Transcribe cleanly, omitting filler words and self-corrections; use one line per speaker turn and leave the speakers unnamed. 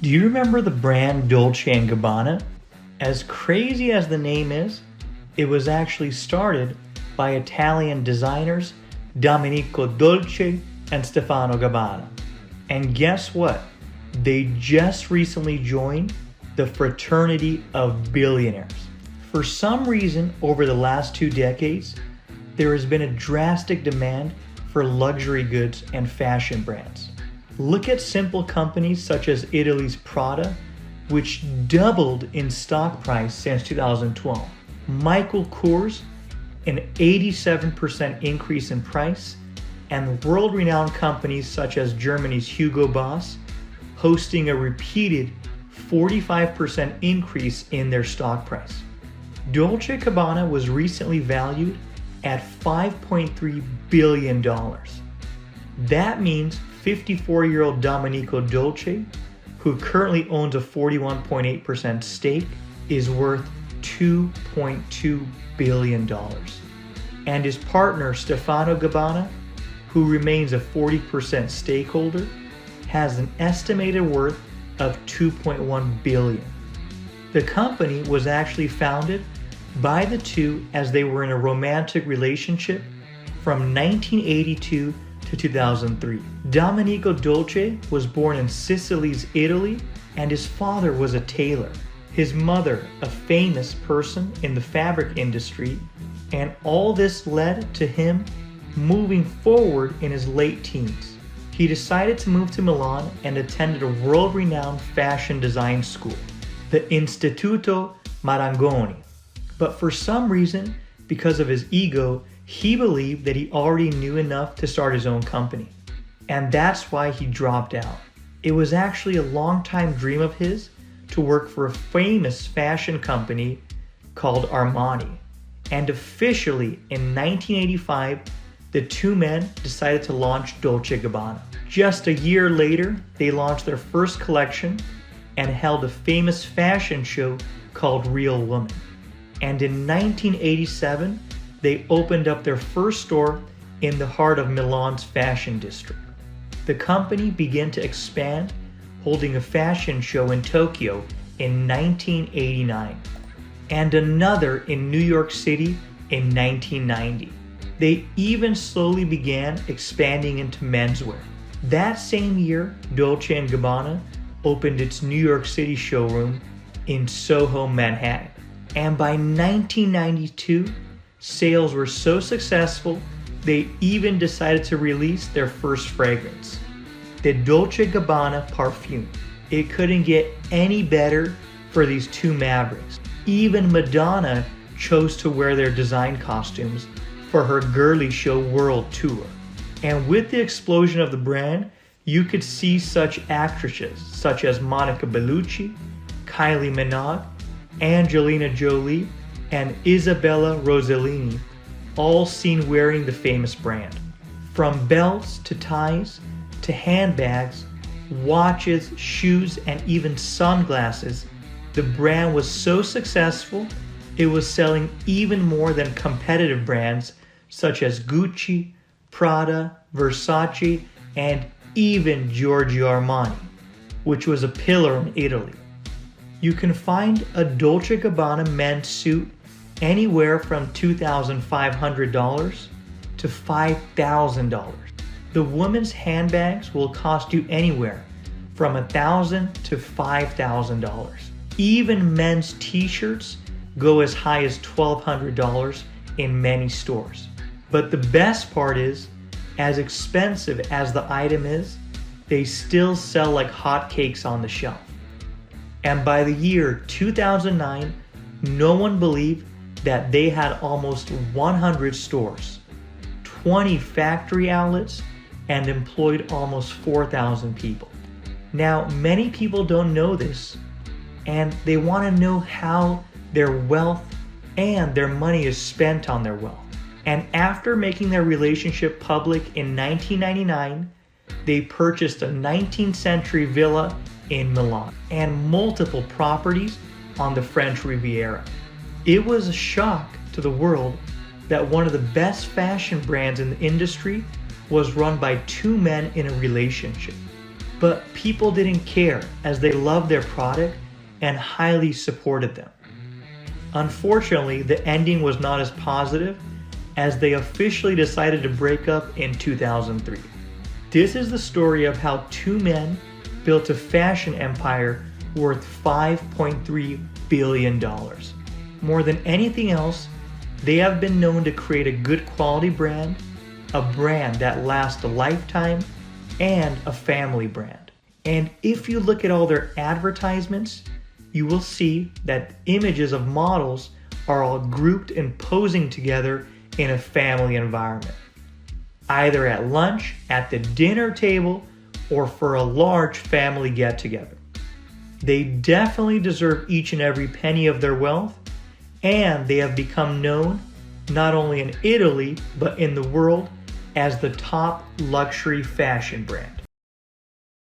Do you remember the brand Dolce & Gabbana? As crazy as the name is, it was actually started by Italian designers Domenico Dolce and Stefano Gabbana. And guess what? They just recently joined the fraternity of billionaires. For some reason, over the last 2 decades, there has been a drastic demand for luxury goods and fashion brands. Look at simple companies such as Italy's Prada, which doubled in stock price since 2012. Michael Kors, an 87% increase in price, and world-renowned companies such as Germany's Hugo Boss, hosting a repeated 45% increase in their stock price. Dolce Gabbana was recently valued at $5.3 billion. That means 54-year-old Domenico Dolce, who currently owns a 41.8% stake, is worth $2.2 billion. And his partner Stefano Gabbana, who remains a 40% stakeholder, has an estimated worth of $2.1 billion. The company was actually founded by the two as they were in a romantic relationship from 1982 to 2003. Domenico Dolce was born in Sicily's Italy, and his father was a tailor. His mother, a famous person in the fabric industry, and all this led to him moving forward in his late teens. He decided to move to Milan and attended a world-renowned fashion design school, the Istituto Marangoni. But for some reason, because of his ego, he believed that he already knew enough to start his own company. And that's why he dropped out. It was actually a long-time dream of his to work for a famous fashion company called Armani. And officially in 1985, the two men decided to launch Dolce Gabbana. Just a year later, they launched their first collection and held a famous fashion show called Real Woman. And in 1987, they opened up their first store in the heart of Milan's fashion district. The company began to expand, holding a fashion show in Tokyo in 1989, and another in New York City in 1990. They even slowly began expanding into menswear. That same year, Dolce & Gabbana opened its New York City showroom in Soho, Manhattan. And by 1992, sales were so successful, they even decided to release their first fragrance, the Dolce Gabbana Parfum. It couldn't get any better for these two mavericks. Even Madonna chose to wear their design costumes for her Girly Show World Tour. And with the explosion of the brand, you could see such actresses such as Monica Bellucci, Kylie Minogue, Angelina Jolie, and Isabella Rossellini, all seen wearing the famous brand. From belts to ties to handbags, watches, shoes, and even sunglasses, the brand was so successful, it was selling even more than competitive brands such as Gucci, Prada, Versace, and even Giorgio Armani, which was a pillar in Italy. You can find a Dolce Gabbana men's suit anywhere from $2,500 to $5,000. The women's handbags will cost you anywhere from $1,000 to $5,000. Even men's t-shirts go as high as $1,200 in many stores. But the best part is, as expensive as the item is, they still sell like hotcakes on the shelf. And by the year 2009, no one believed that they had almost 100 stores, 20 factory outlets, and employed almost 4,000 people. Now, many people don't know this, and they want to know how their wealth and their money is spent on their wealth. And after making their relationship public in 1999, they purchased a 19th century villa in Milan and multiple properties on the French Riviera. It was a shock to the world that one of the best fashion brands in the industry was run by two men in a relationship. But people didn't care as they loved their product and highly supported them. Unfortunately, the ending was not as positive as they officially decided to break up in 2003. This is the story of how two men built a fashion empire worth $5.3 billion. More than anything else, they have been known to create a good quality brand, a brand that lasts a lifetime, and a family brand. And if you look at all their advertisements, you will see that images of models are all grouped and posing together in a family environment, either at lunch, at the dinner table, or for a large family get-together. They definitely deserve each and every penny of their wealth, and they have become known not only in Italy, but in the world as the top luxury fashion brand.